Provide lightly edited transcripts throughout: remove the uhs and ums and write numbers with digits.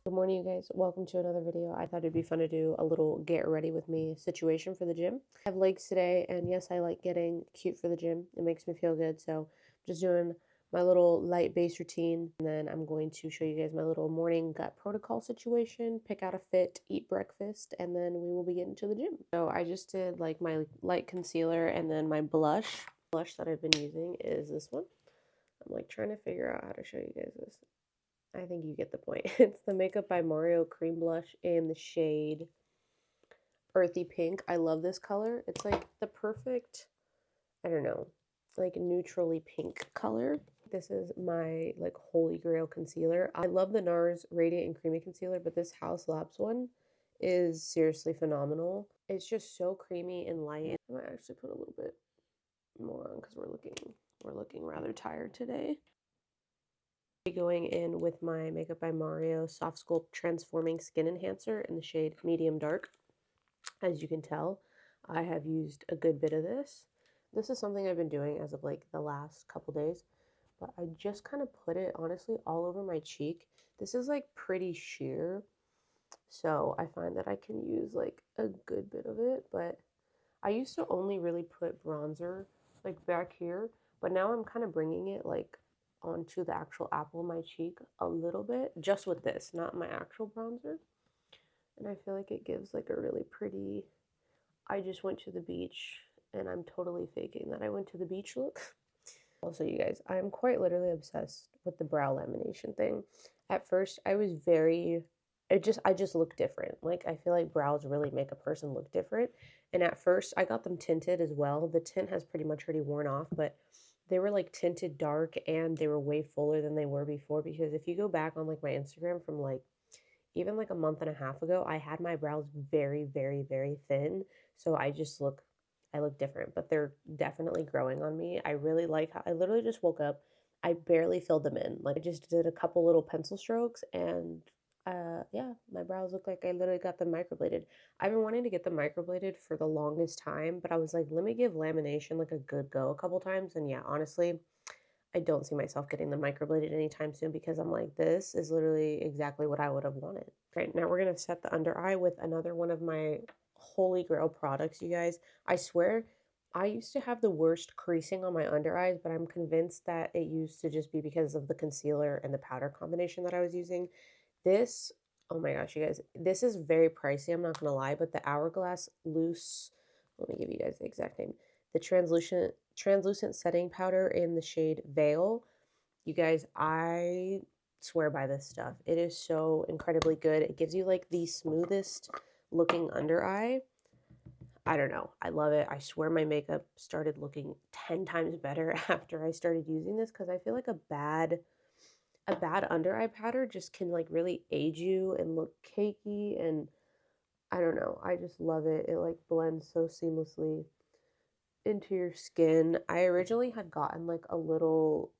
Good morning, you guys. Welcome to another video. I thought it'd be fun to do a little get ready with me situation for the gym. I have legs today, and yes, I like getting cute for the gym. It makes me feel good. So I'm just doing my little light base routine, and then I'm going to show you guys my little morning gut protocol situation, pick out a fit, eat breakfast, and then we will be getting to the gym. So I just did like my light concealer, and then my blush. Blush that I've been using is this one. I'm like trying to figure out how to show you guys this. I think you get the point. It's the Makeup by Mario Cream Blush in the shade Earthy Pink. I love this color. It's like the perfect, I don't know, like neutrally pink color. This is my like holy grail concealer. I love the NARS Radiant and Creamy Concealer, but this House Labs one is seriously phenomenal. It's just so creamy and light. I might actually put a little bit more on because we're looking rather tired today. Going in with my Makeup by Mario Soft Sculpt Transforming Skin Enhancer in the shade Medium Dark. As you can tell, I have used a good bit of this. This is something I've been doing as of like the last couple days, but I just kind of put it honestly all over my cheek. This is like pretty sheer, so I find that I can use like a good bit of it, but I used to only really put bronzer like back here, but now I'm kind of bringing it like onto the actual apple of my cheek a little bit, just with this, not my actual bronzer. And I feel like it gives like a really pretty, I just went to the beach and I'm totally faking that I went to the beach look. Also, you guys, I'm quite literally obsessed with the brow lamination thing. At first, I was very I just look different. Like I feel like brows really make a person look different. And at first, I got them tinted as well. The tint has pretty much already worn off, but they were like tinted dark and they were way fuller than they were before because if you go back on like my Instagram from like even like a month and a half ago, I had my brows very, very, very thin. So I look different, but they're definitely growing on me. I really like how I literally just woke up. I barely filled them in. Like I just did a couple little pencil strokes and yeah, my brows look like I literally got them microbladed. I've been wanting to get them microbladed for the longest time, but I was like, let me give lamination like a good go a couple times. And yeah, honestly, I don't see myself getting them microbladed anytime soon because I'm like, this is literally exactly what I would have wanted. Right, now we're going to set the under eye with another one of my holy grail products, you guys. I swear, I used to have the worst creasing on my under eyes, but I'm convinced that it used to just be because of the concealer and the powder combination that I was using. This, oh my gosh, you guys, this is very pricey, I'm not going to lie, but the Hourglass Loose, let me give you guys the exact name. The translucent setting powder in the shade Veil. You guys, I swear by this stuff. It is so incredibly good. It gives you like the smoothest looking under eye. I don't know. I love it. I swear my makeup started looking 10 times better after I started using this because I feel like a bad under eye powder just can like really age you and look cakey and I don't know. I just love it. It like blends so seamlessly into your skin. I originally had gotten like a little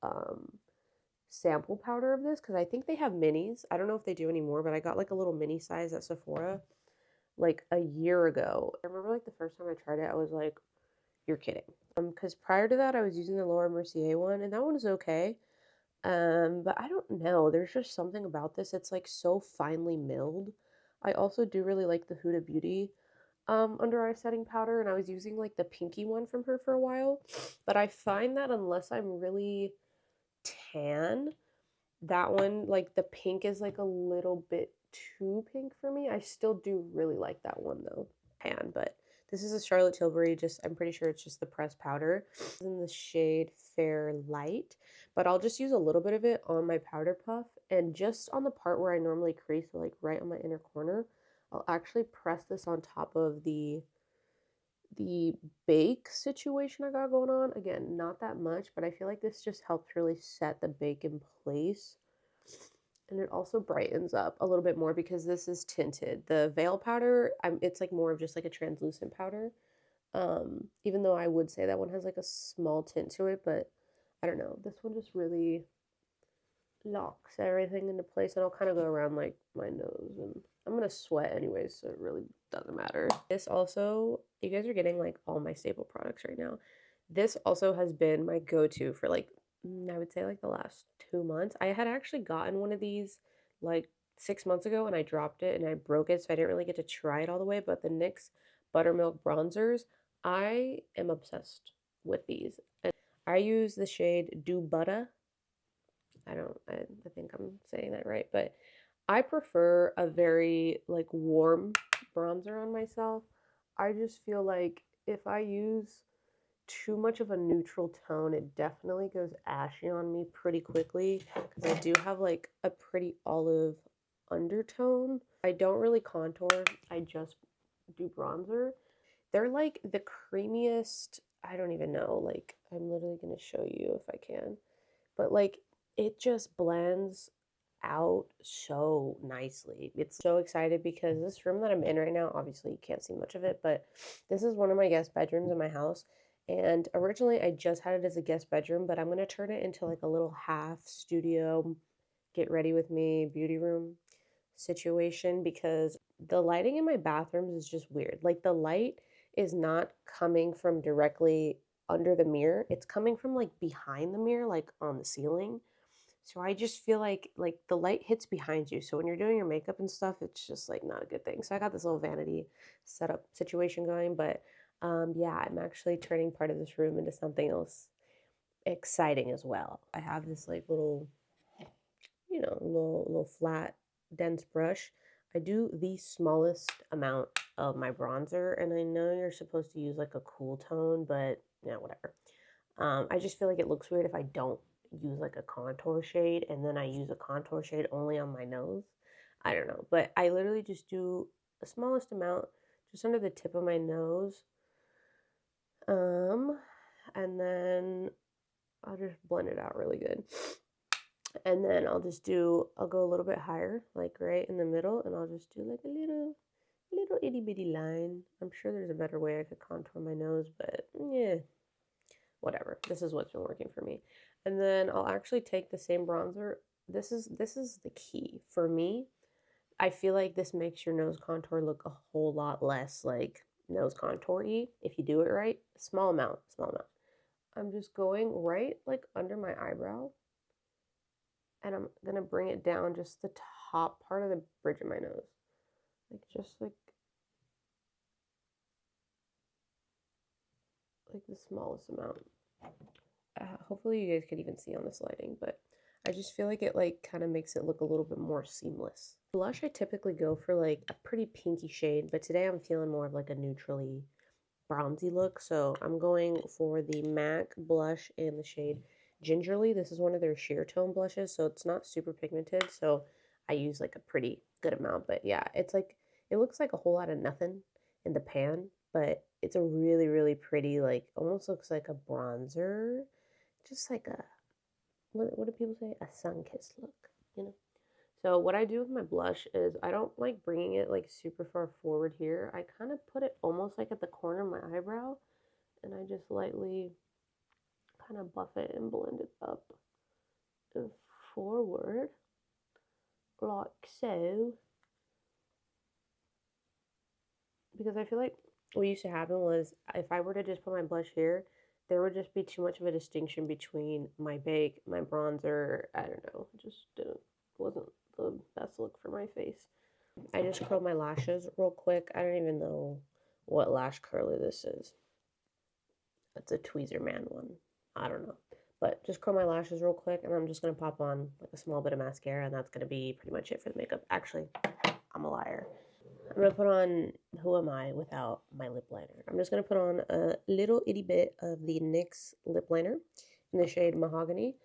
sample powder of this because I think they have minis. I don't know if they do anymore, but I got like a little mini size at Sephora like a year ago. I remember like the first time I tried it, I was like, you're kidding. Because prior to that, I was using the Laura Mercier one, and that one was okay. But I don't know. There's just something about this. It's like so finely milled. I also do really like the Huda Beauty under eye setting powder, and I was using like the pinky one from her for a while. But I find that unless I'm really tan, that one, like the pink is like a little bit too pink for me. I still do really like that one though. Pan, but this is a Charlotte Tilbury, just I'm pretty sure it's just the pressed powder. It's in the shade Fair Light, but I'll just use a little bit of it on my powder puff and just on the part where I normally crease, so like right on my inner corner, I'll actually press this on top of the bake situation I got going on. Again, not that much, but I feel like this just helps really set the bake in place. And it also brightens up a little bit more because this is tinted. The veil powder, it's like more of just like a translucent powder. Even though I would say that one has like a small tint to it, but I don't know. This one just really locks everything into place, and I'll kind of go around like my nose, and I'm gonna sweat anyways, so it really doesn't matter. This also, you guys are getting like all my staple products right now. This also has been my go-to for like I would say like the last 2 months. I had actually gotten one of these like 6 months ago and I dropped it and I broke it, so I didn't really get to try it all the way. But the NYX Buttermilk Bronzers, I am obsessed with these. And I use the shade Do Butta. I think I'm saying that right, but I prefer a very like warm bronzer on myself. I just feel like if I use too much of a neutral tone, it definitely goes ashy on me pretty quickly because I do have like a pretty olive undertone. I don't really contour, I just do bronzer. They're like the creamiest, I don't even know, like I'm literally going to show you if I can. But like it just blends out so nicely. It's so excited because this room that I'm in right now, obviously you can't see much of it, but this is one of my guest bedrooms in my house. And originally I just had it as a guest bedroom, but I'm going to turn it into like a little half studio, get ready with me beauty room situation because the lighting in my bathrooms is just weird. Like the light is not coming from directly under the mirror. It's coming from like behind the mirror, like on the ceiling. So I just feel like the light hits behind you. So when you're doing your makeup and stuff, it's just like not a good thing. So I got this little vanity setup situation going, but yeah, I'm actually turning part of this room into something else exciting as well. I have this like little, little flat dense brush. I do the smallest amount of my bronzer, and I know you're supposed to use like a cool tone, but yeah, whatever. I just feel like it looks weird if I don't use like a contour shade and then I use a contour shade only on my nose. I don't know, but I literally just do the smallest amount just under the tip of my nose. And then I'll just blend it out really good. And then I'll go a little bit higher, like right in the middle, and I'll just do like a little itty bitty line. I'm sure there's a better way I could contour my nose, but yeah, whatever. This is what's been working for me. And then I'll actually take the same bronzer. This is the key for me. I feel like this makes your nose contour look a whole lot less like nose contour-y if you do it right. Small amount, small amount. I'm just going right like under my eyebrow, and I'm gonna bring it down just the top part of the bridge of my nose. Like just like the smallest amount. Hopefully you guys could even see on this lighting, but I just feel like it like kind of makes it look a little bit more seamless. Blush, I typically go for like a pretty pinky shade, but today I'm feeling more of like a neutrally bronzy look, so I'm going for the MAC blush in the shade Gingerly. This is one of their sheer tone blushes, so it's not super pigmented, so I use like a pretty good amount. But yeah, it's like it looks like a whole lot of nothing in the pan, but it's a really, really pretty, like almost looks like a bronzer, just like a what do people say? A sun-kissed look, you know? So what I do with my blush is I don't like bringing it like super far forward here. I kind of put it almost like at the corner of my eyebrow, and I just lightly kind of buff it and blend it up and forward like so. Because I feel like what used to happen was if I were to just put my blush here, there would just be too much of a distinction between my bake, my bronzer. I don't know, it just wasn't the best look for my face. I just curled my lashes real quick. I don't even know what lash curler this is. It's a Tweezer Man one. I don't know. But just curl my lashes real quick, and I'm just going to pop on like a small bit of mascara, and that's going to be pretty much it for the makeup. Actually, I'm a liar. I'm going to put on Who Am I without my lip liner. I'm just going to put on a little itty bit of the NYX lip liner in the shade Mahogany.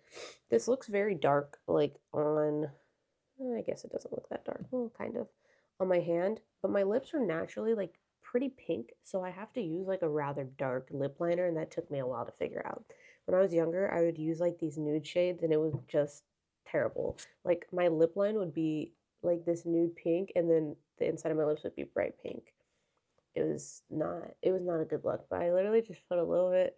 This looks very dark, like on, I guess it doesn't look that dark. Well, kind of on my hand, but my lips are naturally like pretty pink, so I have to use like a rather dark lip liner, and that took me a while to figure out. When I was younger, I would use like these nude shades, and it was just terrible. Like my lip line would be like this nude pink, and then the inside of my lips would be bright pink. It was not a good look, but I literally just put a little bit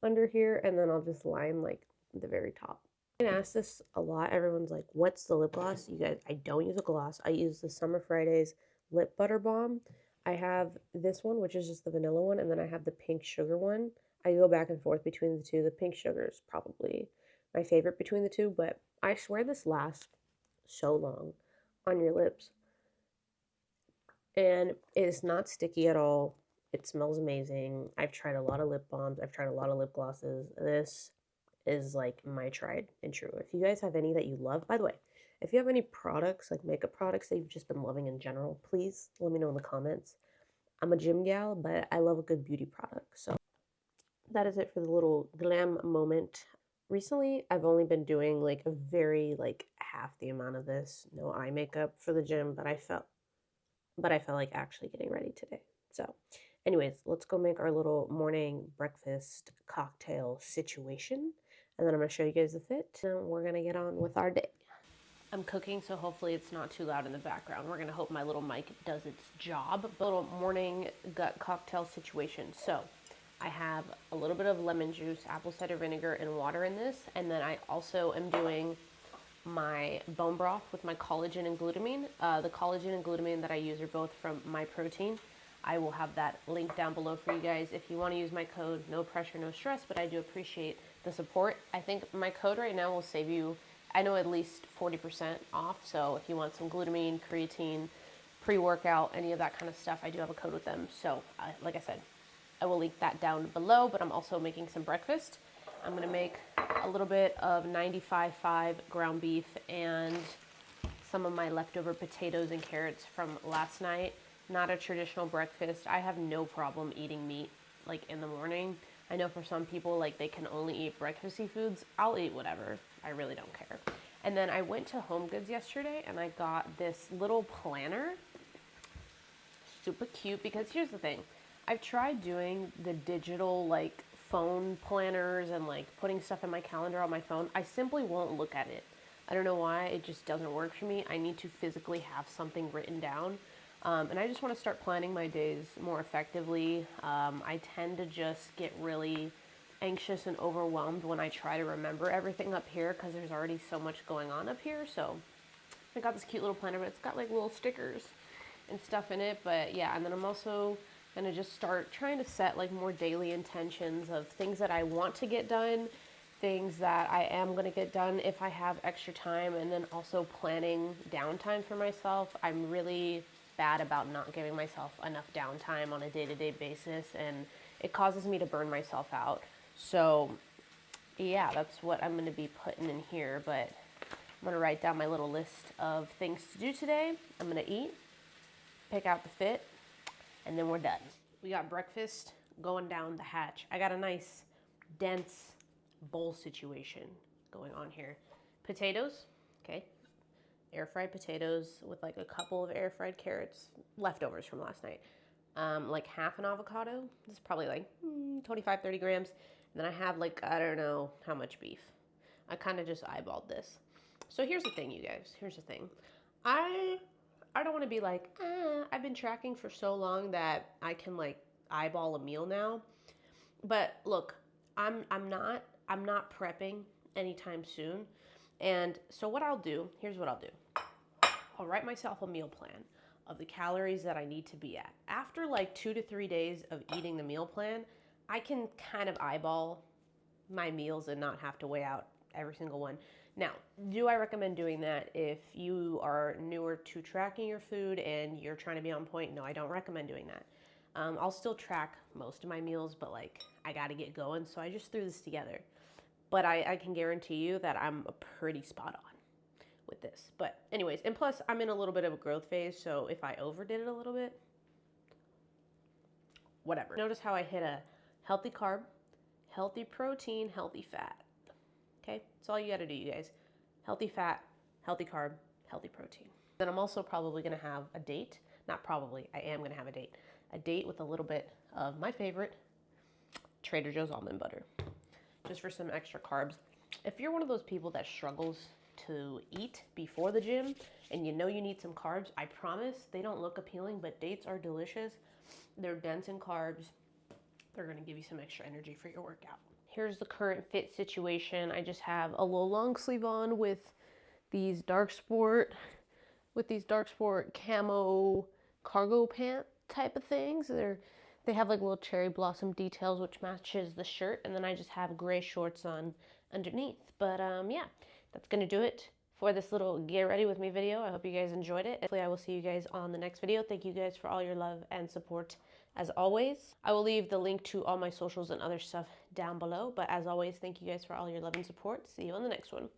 under here, and then I'll just line like the very top. I get asked this a lot. Everyone's like, what's the lip gloss? You guys, I don't use a gloss. I use the Summer Fridays Lip Butter Balm. I have this one, which is just the vanilla one, and then I have the pink sugar one. I go back and forth between the two. The pink sugar is probably my favorite between the two, but I swear this lasts so long on your lips. And it's not sticky at all. It smells amazing. I've tried a lot of lip balms. I've tried a lot of lip glosses. This is like my tried and true. If you guys have any that you love, by the way, if you have any products, like makeup products that you've just been loving in general, please let me know in the comments. I'm a gym gal, but I love a good beauty product. So that is it for the little glam moment. Recently, I've only been doing like a very like half the amount of this. No eye makeup for the gym, but I felt like actually getting ready today. So, anyways, let's go make our little morning breakfast cocktail situation. And then I'm going to show you guys the fit. And we're going to get on with our day. I'm cooking, so hopefully it's not too loud in the background. We're going to hope my little mic does its job. A little morning gut cocktail situation. So, I have a little bit of lemon juice, apple cider vinegar, and water in this. And then I also am doing my bone broth with my collagen and glutamine. The collagen and glutamine that I use are both from My Protein. I will have that link down below for you guys. If you want to use my code, no pressure, no stress, but I do appreciate the support. I think my code right now will save you, I know, at least 40% off. So if you want some glutamine, creatine, pre-workout, any of that kind of stuff, I do have a code with them. So like I said, I will link that down below, but I'm also making some breakfast. I'm going to make a little bit of 95.5 ground beef and some of my leftover potatoes and carrots from last night. Not a traditional breakfast. I have no problem eating meat like in the morning. I know for some people like they can only eat breakfasty foods. I'll eat whatever. I really don't care. And then I went to Home Goods yesterday and I got this little planner. Super cute because here's the thing. I've tried doing the digital like phone planners and like putting stuff in my calendar on my phone. I simply won't look at it. I don't know why, it just doesn't work for me. I need to physically have something written down. And I just want to start planning my days more effectively. I tend to just get really anxious and overwhelmed when I try to remember everything up here because there's already so much going on up here. So I got this cute little planner, but it's got like little stickers and stuff in it. But yeah, and then I'm also gonna just start trying to set like more daily intentions of things that I want to get done, things that I am gonna get done if I have extra time, and then also planning downtime for myself. I'm really bad about not giving myself enough downtime on a day-to-day basis, and it causes me to burn myself out. So yeah, that's what I'm gonna be putting in here, but I'm gonna write down my little list of things to do today. I'm gonna eat, pick out the fit, and then we're done. We got breakfast going down the hatch. I got a nice, dense bowl situation going on here. Potatoes, okay. Air fried potatoes with like a couple of air fried carrots, leftovers from last night. Like half an avocado. This is probably like 25, 30 grams. And then I have like, I don't know how much beef. I kind of just eyeballed this. So here's the thing, you guys. Here's the thing. I don't want to be like, I've been tracking for so long that I can like eyeball a meal now. But look, I'm not prepping anytime soon. And so what I'll do, here's what I'll do. I'll write myself a meal plan of the calories that I need to be at. After like 2 to 3 days of eating the meal plan, I can kind of eyeball my meals and not have to weigh out every single one. Now, do I recommend doing that if you are newer to tracking your food and you're trying to be on point? No, I don't recommend doing that. I'll still track most of my meals, but like I gotta get going, so I just threw this together. But I can guarantee you that I'm pretty spot on with this. But anyways, and plus I'm in a little bit of a growth phase, so if I overdid it a little bit, whatever. Notice how I hit a healthy carb, healthy protein, healthy fat. Okay, that's all you gotta do, you guys. Healthy fat, healthy carb, healthy protein. Then I'm also probably gonna have a date. Not probably, I am gonna have a date. A date with a little bit of my favorite Trader Joe's almond butter, just for some extra carbs. If you're one of those people that struggles to eat before the gym and you know you need some carbs, I promise they don't look appealing, but dates are delicious. They're dense in carbs. They're gonna give you some extra energy for your workout. Here's the current fit situation. I just have a little long sleeve on with these dark sport camo cargo pant type of things. They have like little cherry blossom details which matches the shirt, and then I just have gray shorts on underneath. But yeah, that's gonna do it for this little get ready with me video. I hope you guys enjoyed it. Hopefully I will see you guys on the next video. Thank you guys for all your love and support as always. I will leave the link to all my socials and other stuff down below. But as always, thank you guys for all your love and support. See you on the next one.